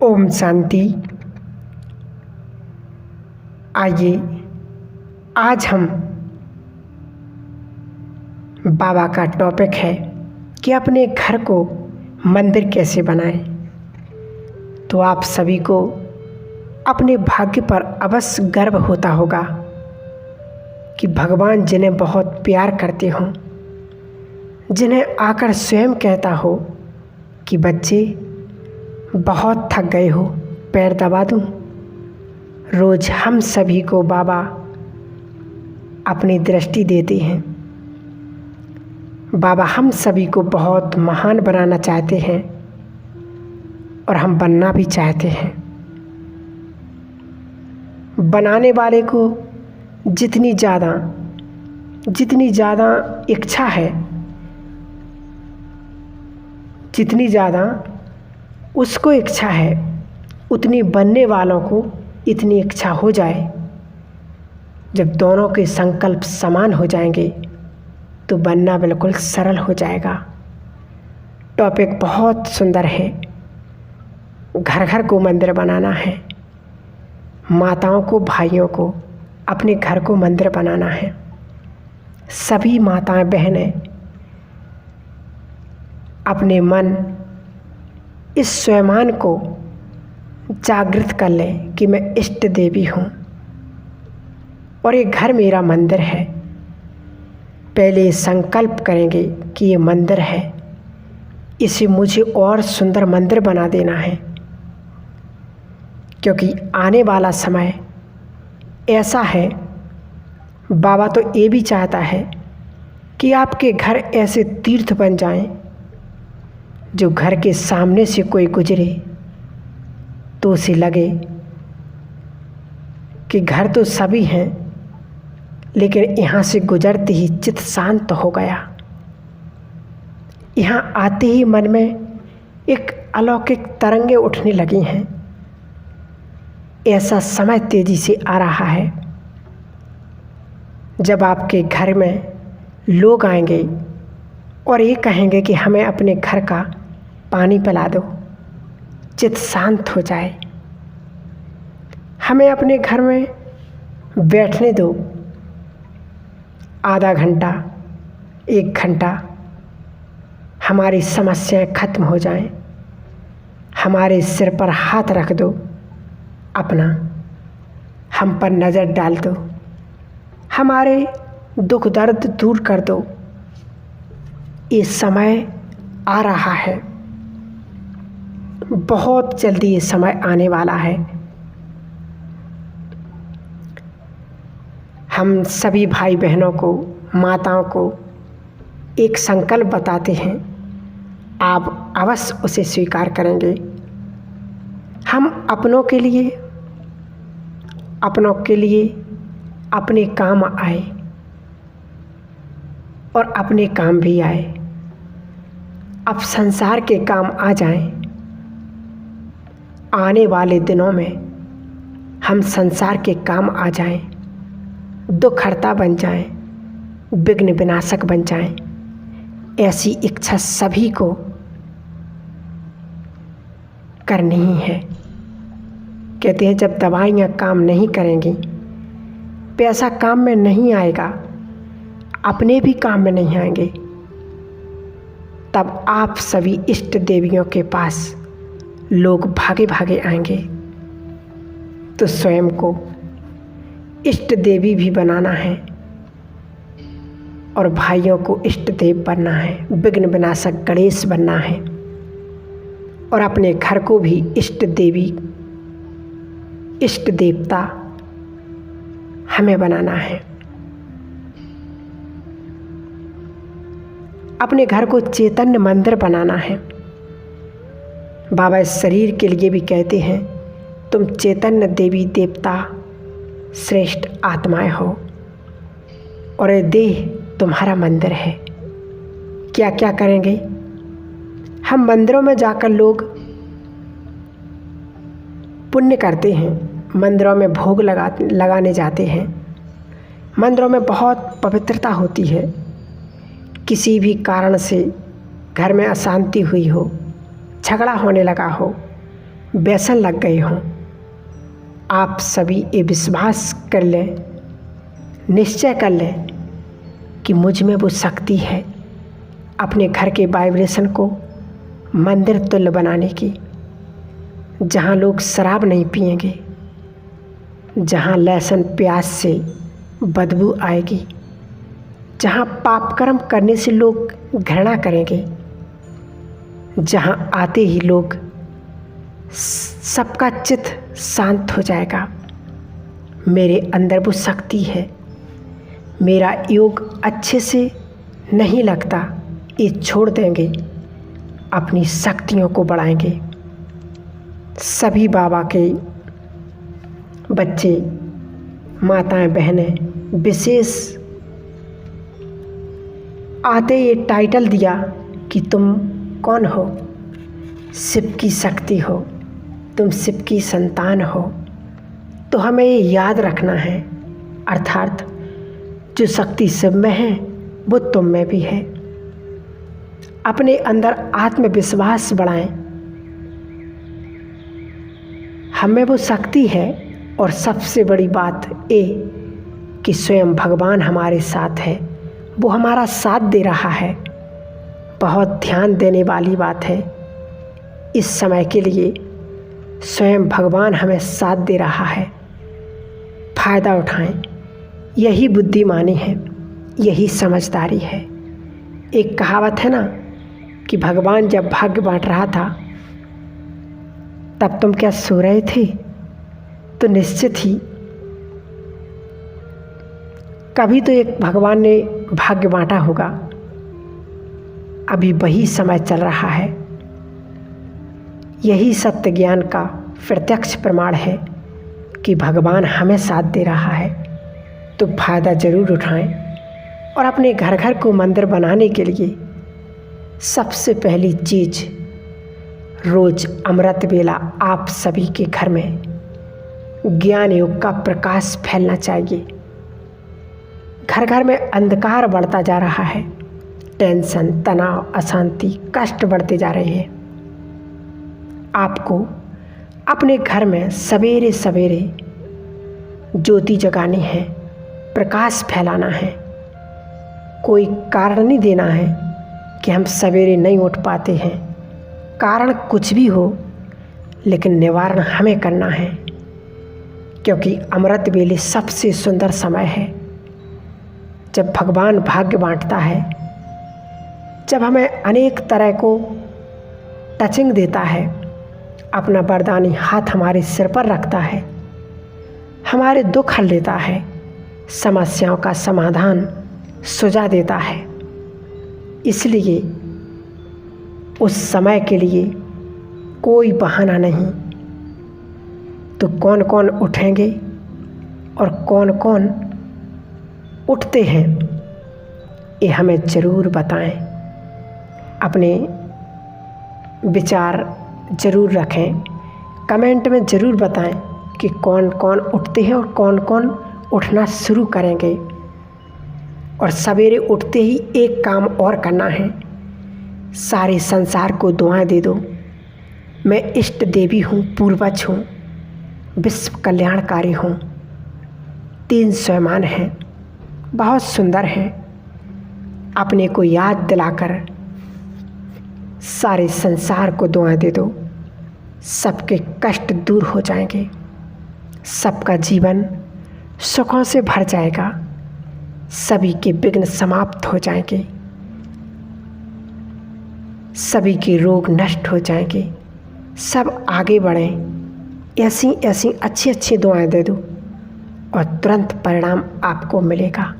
ओम शांति। आइए आज हम बाबा का टॉपिक है कि अपने घर को मंदिर कैसे बनाएं। तो आप सभी को अपने भाग्य पर अवश्य गर्व होता होगा कि भगवान जिन्हें बहुत प्यार करते हों, जिन्हें आकर स्वयं कहता हो कि बच्चे बहुत थक गए हो, पैर दबा दूं। रोज़ हम सभी को बाबा अपनी दृष्टि देते हैं। बाबा हम सभी को बहुत महान बनाना चाहते हैं और हम बनना भी चाहते हैं। बनाने वाले को जितनी ज़्यादा इच्छा है, जितनी ज़्यादा उसको इच्छा है, उतनी बनने वालों को इतनी इच्छा हो जाए। जब दोनों के संकल्प समान हो जाएंगे तो बनना बिल्कुल सरल हो जाएगा। टॉपिक बहुत सुंदर है। घर घर को मंदिर बनाना है। माताओं को, भाइयों को अपने घर को मंदिर बनाना है। सभी माताएं, बहनें अपने मन इस स्वयं को जागृत कर लें कि मैं इष्ट देवी हूँ और ये घर मेरा मंदिर है। पहले संकल्प करेंगे कि ये मंदिर है, इसे मुझे और सुंदर मंदिर बना देना है, क्योंकि आने वाला समय ऐसा है। बाबा तो ये भी चाहता है कि आपके घर ऐसे तीर्थ बन जाएं, जो घर के सामने से कोई गुजरे तो उसे लगे कि घर तो सभी हैं, लेकिन यहाँ से गुजरते ही चित्त शांत हो गया। यहाँ आते ही मन में एक अलौकिक तरंगें उठने लगी हैं। ऐसा समय तेजी से आ रहा है जब आपके घर में लोग आएंगे और ये कहेंगे कि हमें अपने घर का पानी पिला दो, चित्त शांत हो जाए। हमें अपने घर में बैठने दो, आधा घंटा, 1 घंटा, हमारी समस्याएं खत्म हो जाएं। हमारे सिर पर हाथ रख दो, अपना हम पर नज़र डाल दो, हमारे दुख दर्द दूर कर दो। ये समय आ रहा है, बहुत जल्दी ये समय आने वाला है। हम सभी भाई बहनों को, माताओं को एक संकल्प बताते हैं, आप अवश्य उसे स्वीकार करेंगे। हम अपनों के लिए अपने काम आए और अपने काम भी आए। अब संसार के काम आ जाएं। आने वाले दिनों में हम संसार के काम आ जाएं, दुखहर्ता बन जाएं, विघ्न विनाशक बन जाएं। ऐसी इच्छा सभी को करनी ही है। कहते हैं जब दवाइयाँ काम नहीं करेंगी, पैसा काम में नहीं आएगा, अपने भी काम में नहीं आएंगे, तब आप सभी इष्ट देवियों के पास लोग भागे भागे आएंगे। तो स्वयं को इष्ट देवी भी बनाना है और भाइयों को इष्ट देव बनना है, विघ्न विनाशक गणेश बनना है और अपने घर को भी इष्ट देवी, इष्ट देवता हमें बनाना है। अपने घर को चैतन्य मंदिर बनाना है। बाबा इस शरीर के लिए भी कहते हैं, तुम चैतन्य देवी देवता श्रेष्ठ आत्माएं हो और ये देह तुम्हारा मंदिर है। क्या क्या करेंगे हम? मंदिरों में जाकर लोग पुण्य करते हैं, मंदिरों में भोग लगाने जाते हैं। मंदिरों में बहुत पवित्रता होती है। किसी भी कारण से घर में अशांति हुई हो, झगड़ा होने लगा हो, व्यसन लग गए हों। आप सभी ये विश्वास कर लें, निश्चय कर लें कि मुझ में वो शक्ति है अपने घर के वाइब्रेशन को मंदिर तुल्य बनाने की, जहाँ लोग शराब नहीं पिएंगे, जहाँ लहसुन प्याज से बदबू आएगी, जहाँ पाप कर्म करने से लोग घृणा करेंगे, जहाँ आते ही लोग सबका चित्त शांत हो जाएगा। मेरे अंदर वो शक्ति है, मेरा योग अच्छे से नहीं लगता, ये छोड़ देंगे, अपनी शक्तियों को बढ़ाएंगे। सभी बाबा के बच्चे, माताएं, बहनें विशेष आते ये टाइटल दिया कि तुम कौन हो, शिव की शक्ति हो, तुम शिव की संतान हो। तो हमें ये याद रखना है, अर्थात जो शक्ति शिव में है वो तुम में भी है। अपने अंदर आत्मविश्वास बढ़ाएं, हमें वो शक्ति है। और सबसे बड़ी बात ये कि स्वयं भगवान हमारे साथ है, वो हमारा साथ दे रहा है। बहुत ध्यान देने वाली बात है, इस समय के लिए स्वयं भगवान हमें साथ दे रहा है। फ़ायदा उठाएं, यही बुद्धिमानी है, यही समझदारी है। एक कहावत है ना कि भगवान जब भाग्य बांट रहा था तब तुम क्या सो रहे थे? तो निश्चित ही कभी तो एक भगवान ने भाग्य बांटा होगा। अभी वही समय चल रहा है। यही सत्य ज्ञान का प्रत्यक्ष प्रमाण है कि भगवान हमें साथ दे रहा है। तो फायदा ज़रूर उठाएं और अपने घर घर को मंदिर बनाने के लिए सबसे पहली चीज़, रोज़ अमृत वेला आप सभी के घर में ज्ञान योग का प्रकाश फैलना चाहिए। घर घर में अंधकार बढ़ता जा रहा है, टेंशन, तनाव, अशांति, कष्ट बढ़ते जा रहे हैं। आपको अपने घर में सवेरे सवेरे ज्योति जगानी है, प्रकाश फैलाना है। कोई कारण नहीं देना है कि हम सवेरे नहीं उठ पाते हैं। कारण कुछ भी हो, लेकिन निवारण हमें करना है, क्योंकि अमृत वेले सबसे सुंदर समय है जब भगवान भाग्य बांटता है, जब हमें अनेक तरह को टचिंग देता है, अपना वरदानी हाथ हमारे सिर पर रखता है, हमारे दुख हल लेता है, समस्याओं का समाधान सुझा देता है। इसलिए उस समय के लिए कोई बहाना नहीं। तो कौन कौन उठेंगे और कौन कौन उठते हैं, ये हमें ज़रूर बताएं। अपने विचार ज़रूर रखें, कमेंट में ज़रूर बताएं कि कौन कौन उठते हैं और कौन कौन उठना शुरू करेंगे। और सवेरे उठते ही एक काम और करना है, सारे संसार को दुआएं दे दो। मैं इष्ट देवी हूँ, पूर्वज हूँ, विश्व कल्याणकारी हूँ। 3 स्वयमान हैं, बहुत सुंदर हैं। अपने को याद दिलाकर सारे संसार को दुआएं दे दो। सबके कष्ट दूर हो जाएंगे, सबका जीवन सुखों से भर जाएगा, सभी के विघ्न समाप्त हो जाएंगे, सभी के रोग नष्ट हो जाएंगे, सब आगे बढ़ें। ऐसी ऐसी अच्छी अच्छी दुआएं दे दो और तुरंत परिणाम आपको मिलेगा।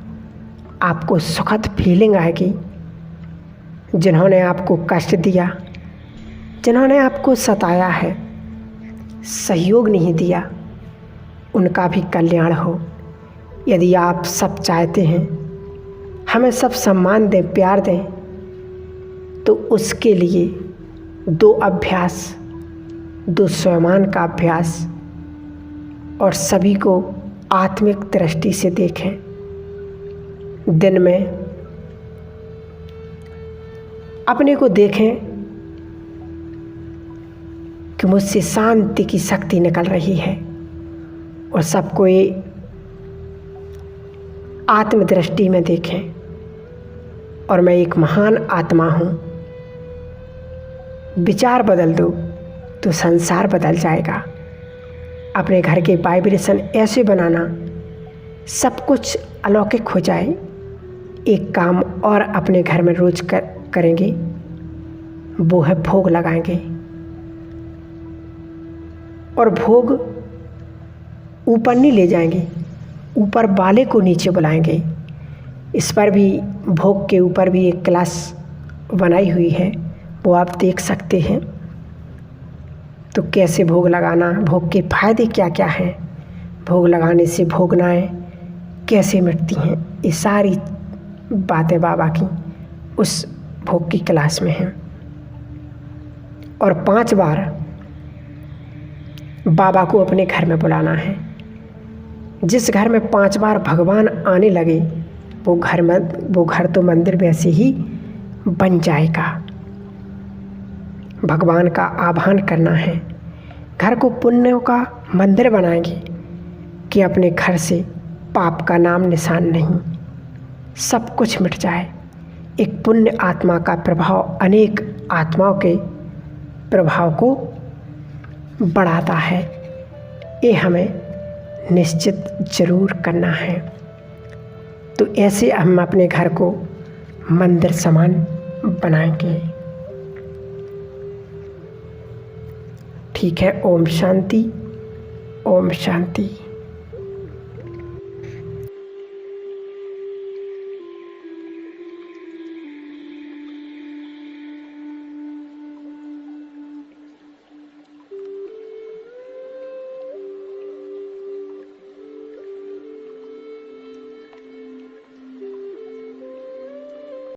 आपको सुखद फीलिंग आएगी। जिन्होंने आपको कष्ट दिया, जिन्होंने आपको सताया है, सहयोग नहीं दिया, उनका भी कल्याण हो। यदि आप सब चाहते हैं हमें सब सम्मान दें, प्यार दें, तो उसके लिए 2 अभ्यास, 2 स्वयमान का अभ्यास, और सभी को आत्मिक दृष्टि से देखें। दिन में अपने को देखें कि मुझसे शांति की शक्ति निकल रही है और सबको ये आत्मदृष्टि में देखें और मैं एक महान आत्मा हूँ। विचार बदल दो तो संसार बदल जाएगा। अपने घर के वाइब्रेशन ऐसे बनाना सब कुछ अलौकिक हो जाए। एक काम और अपने घर में रोज करेंगे, वो है भोग लगाएंगे। और भोग ऊपर नहीं ले जाएंगे, ऊपर वाले को नीचे बुलाएंगे। इस पर भी भोग के ऊपर भी एक क्लास बनाई हुई है, वो आप देख सकते हैं। तो कैसे भोग लगाना, भोग के फायदे क्या क्या हैं, भोग लगाने से भोगनाएं कैसे मिटती हैं, ये सारी बातें बाबा की उस भोग की क्लास में हैं। और 5 बार बाबा को अपने घर में बुलाना है। जिस घर में 5 बार भगवान आने लगे वो घर तो मंदिर वैसे ही बन जाएगा। भगवान का आह्वान करना है। घर को पुण्यों का मंदिर बनाएंगे कि अपने घर से पाप का नाम निशान नहीं, सब कुछ मिट जाए। एक पुण्य आत्मा का प्रभाव अनेक आत्माओं के प्रभाव को बढ़ाता है। ये हमें निश्चित जरूर करना है। तो ऐसे हम अपने घर को मंदिर समान बनाएंगे। ठीक है। ओम शांति, ओम शांति।